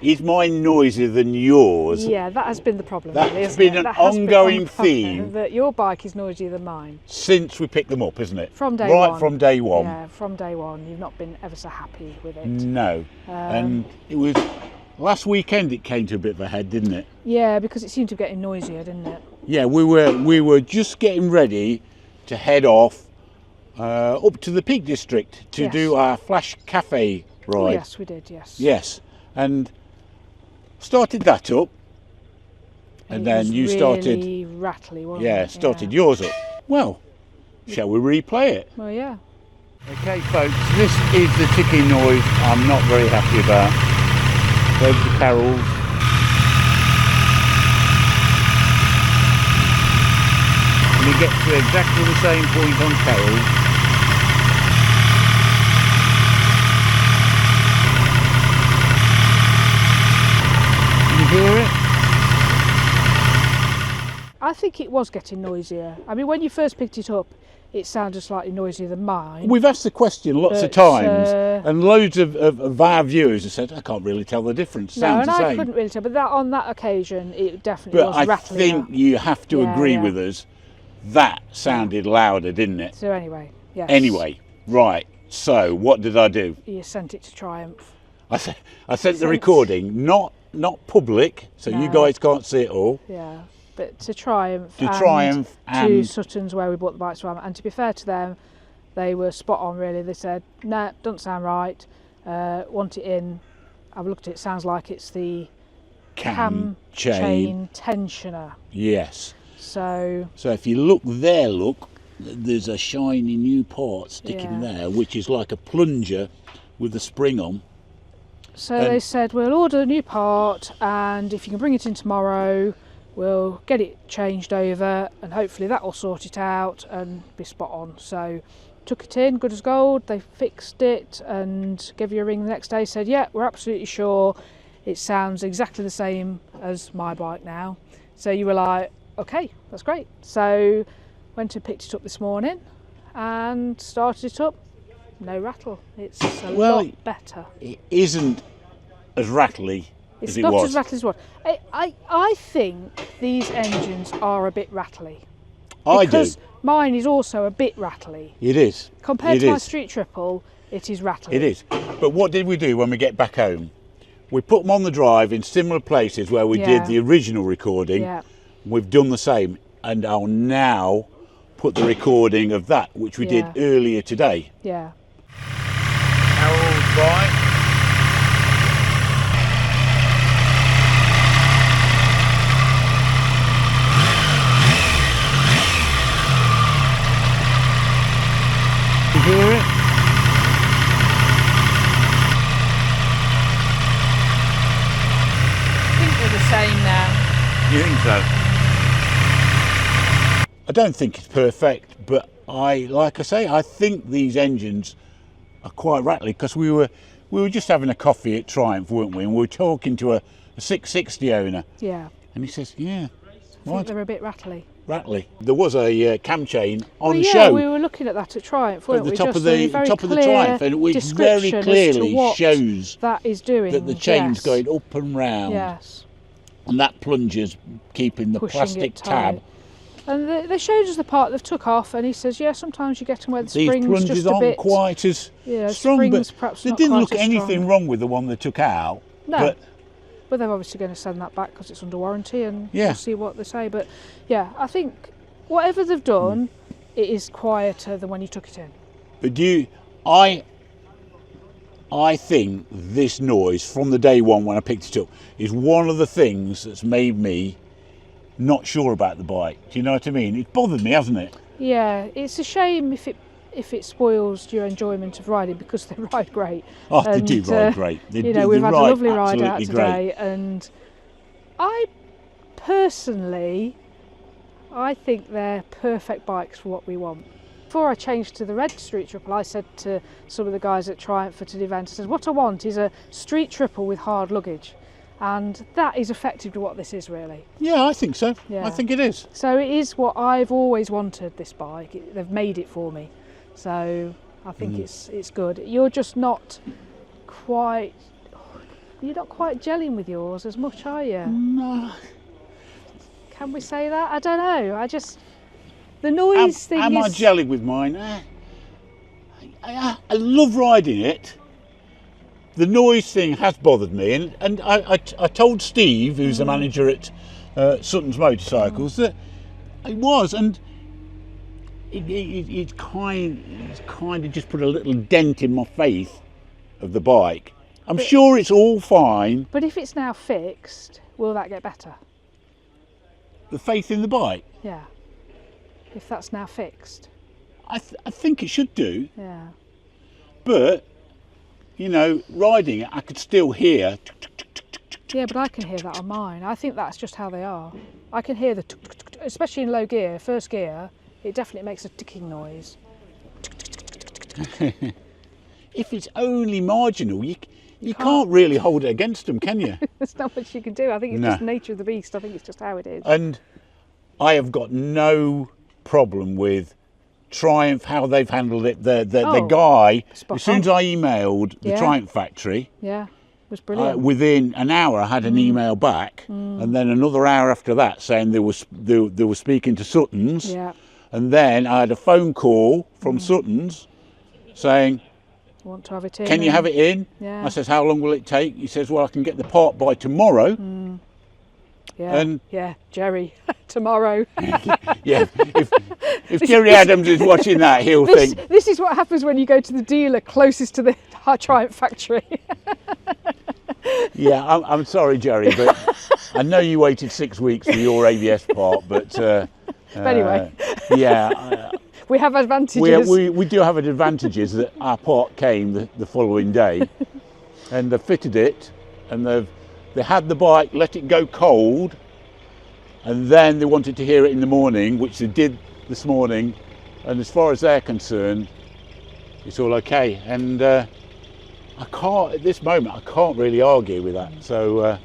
Is mine noisier than yours? Yeah, that has been the problem. That's really, isn't been it? an That has been ongoing the problem, theme. that your bike is noisier than mine. Since we picked them up, isn't it? From day one. Right from day one. Yeah, from day one. You've not been ever so happy with it. No. And it was last weekend it came to a bit of a head, didn't it? Yeah, because it seemed to be getting noisier, didn't it? Yeah, we were just getting ready to head off up to the Peak District to do our Flash Cafe ride. Oh, yes, we did, yes. Yes. And started that up. And then you really started rattly, wasn't it? Yeah, started yours up. Well, shall we replay it? Well, yeah. Okay, folks, this is the ticking noise I'm not very happy about. There's the carols. And we get to exactly the same point on carols. Can you hear it? I think it was getting noisier. I mean, when you first picked it up, it sounded slightly noisier than mine. We've asked the question lots of times, and loads of our viewers have said, I can't really tell the difference. Sounds the same. I couldn't really tell, but on that occasion, it definitely was rattlier. But I think you have to agree with us, that sounded louder, didn't it? So anyway, yes. Anyway, right, so what did I do? You sent it to Triumph. I sent the recording, not public, so you guys can't see it all. Yeah. But to Triumph, and to Sutton's where we bought the bikes from, and to be fair to them, they were spot on really. They said, no, doesn't sound right, want it in. I've looked at it, sounds like it's the cam chain tensioner. Yes. So if you look there, there's a shiny new part sticking there, which is like a plunger with a spring on. So they said, we'll order a new part, and if you can bring it in tomorrow, we'll get it changed over, and hopefully that will sort it out and be spot on. So took it in, good as gold. They fixed it and gave you a ring the next day, said, yeah, we're absolutely sure it sounds exactly the same as my bike now. So you were like, okay, that's great. So went and picked it up this morning and started it up. No rattle. It's a lot better. It isn't as rattly. It's not as rattly as what. I think these engines are a bit rattly. Because mine is also a bit rattly. It is. Compared to my Street Triple, it is rattly. It is. But what did we do when we get back home? We put them on the drive in similar places where we did the original recording. Yeah. We've done the same, and I'll now put the recording of that, which we did earlier today. Yeah. Harold's bike. You hear it? I think they're the same now. You think so? I don't think it's perfect, but like I say, I think these engines are quite rattly, because we were just having a coffee at Triumph, weren't we? And we were talking to a 660 owner. Yeah. And he says, yeah. I think they're a bit rattly. Rattly. There was a cam chain on show. Yeah, we were looking at that at Triumph, weren't we? At the top of the Triumph, and it very clearly shows that is doing that the chain's going up and round. Yes. And that plunger's keeping the plastic tab. And they showed us the part they've took off, and he says, yeah, sometimes you get them where the springs plungers just a aren't bit quite as strong, but there didn't look anything wrong with the one they took out. No. But they're obviously going to send that back because it's under warranty, and we'll see what they say. But yeah, I think whatever they've done, it is quieter than when you took it in. But I think this noise from the day one when I picked it up is one of the things that's made me not sure about the bike. Do you know what I mean? It's bothered me, hasn't it? Yeah, it's a shame if it spoils your enjoyment of riding, because they ride great. Oh, they do ride great. We've had a lovely ride out today, and I personally, I think they're perfect bikes for what we want. Before I changed to the red Street Triple, I said to some of the guys at Triumph at an event, I said, what I want is a Street Triple with hard luggage. And that is effectively what this is, really. Yeah, I think so. Yeah. I think it is. So it is what I've always wanted, this bike. They've made it for me. So I think it's good. You're just not quite... You're not quite gelling with yours as much, are you? No. Can we say that? I don't know. I just... The noise thing am is... I gelling with mine? I love riding it. The noise thing has bothered me, and I told Steve, who's the manager at Sutton's Motorcycles, that it was, and it's kind of just put a little dent in my faith of the bike. I'm sure it's all fine. But if it's now fixed, will that get better? The faith in the bike? Yeah. If that's now fixed. I think it should do. Yeah. But, you know, riding it, I could still hear. Yeah, but I can hear that on mine. I think that's just how they are. I can hear the, especially in low gear, first gear, it definitely makes a ticking noise. If it's only marginal, you can't really hold it against them, can you? There's not much you can do. I think it's just the nature of the beast. I think it's just how it is. And I have got no problem with Triumph, how they've handled it. The guy, as soon as I emailed the Triumph factory, it was brilliant. Within an hour I had an email back, and then another hour after that saying they were speaking to Sutton's, and then I had a phone call from Sutton's saying, want to have it in? Can you have it in? Yeah. I says, how long will it take? He says, well, I can get the part by tomorrow. Yeah, and Jerry, tomorrow. Yeah, if Jerry Adams is watching that, he'll think. This is what happens when you go to the dealer closest to the Triumph factory. Yeah, I'm sorry, Jerry, but I know you waited 6 weeks for your ABS part, but anyway. Yeah. We have advantages. We do have advantages that our part came the following day, and they fitted it, and they had the bike, let it go cold, and then they wanted to hear it in the morning, which they did this morning, and as far as they're concerned, it's all okay. And I can't, at this moment, I can't really argue with that. So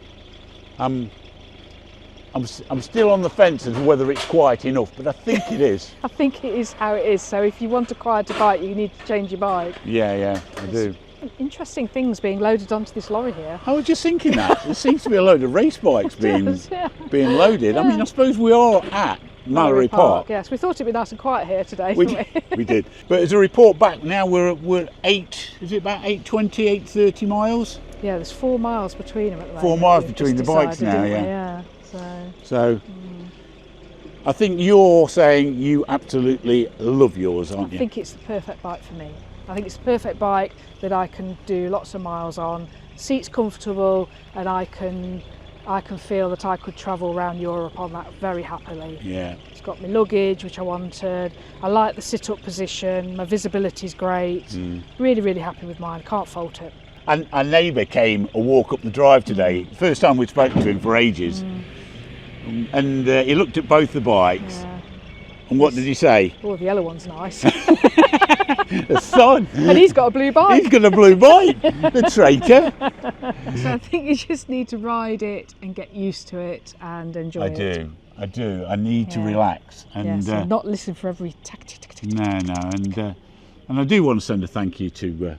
I'm still on the fence as to whether it's quiet enough, but I think it is. I think it is how it is. So if you want a quieter bike, you need to change your bike. Yeah, I do. Interesting things being loaded onto this lorry here. I was just thinking that. There seems to be a load of race bikes being loaded. I mean, I suppose we are at Mallory Park. Yes, we thought it'd be nice and quiet here today. We did. But as a report back now, we're 8, is it about 8:20, 8:30 miles? Yeah, there's 4 miles between them at the moment. 4 miles between the bikes now, yeah. So I think you're saying you absolutely love yours, aren't you? I think it's the perfect bike for me. I think it's the perfect bike that I can do lots of miles on. Seat's comfortable, and I can feel that I could travel around Europe on that very happily. Yeah. It's got my luggage, which I wanted. I like the sit-up position. My visibility's great. Really, really happy with mine. Can't fault it. And our neighbour came a walk up the drive today. First time we'd spoken to him for ages. And he looked at both the bikes. Yeah. And what did he say? Oh, the yellow one's nice. The son. And he's got a blue bike. He's got a blue bike, the traitor. So I think you just need to ride it and get used to it and enjoy it. I do. I need to relax. And so not listen for every No. And I do want to send a thank you to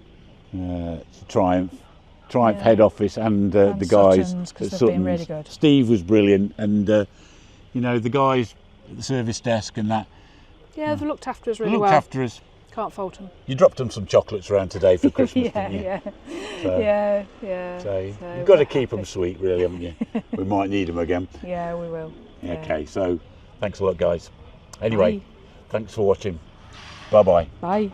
Triumph head office and the guys Sutton's, at they've been really good. Steve was brilliant, and you know, the guys at the service desk and that. Yeah, they've looked after us really well. Looked after us. Can't fault them. You dropped them some chocolates around today for Christmas, didn't you? Yeah. So you've got to keep them sweet, really, haven't you? We might need them again. Yeah, we will. Yeah. Okay, so thanks a lot, guys. Anyway, Bye. thanks for watching. Bye-bye. Bye.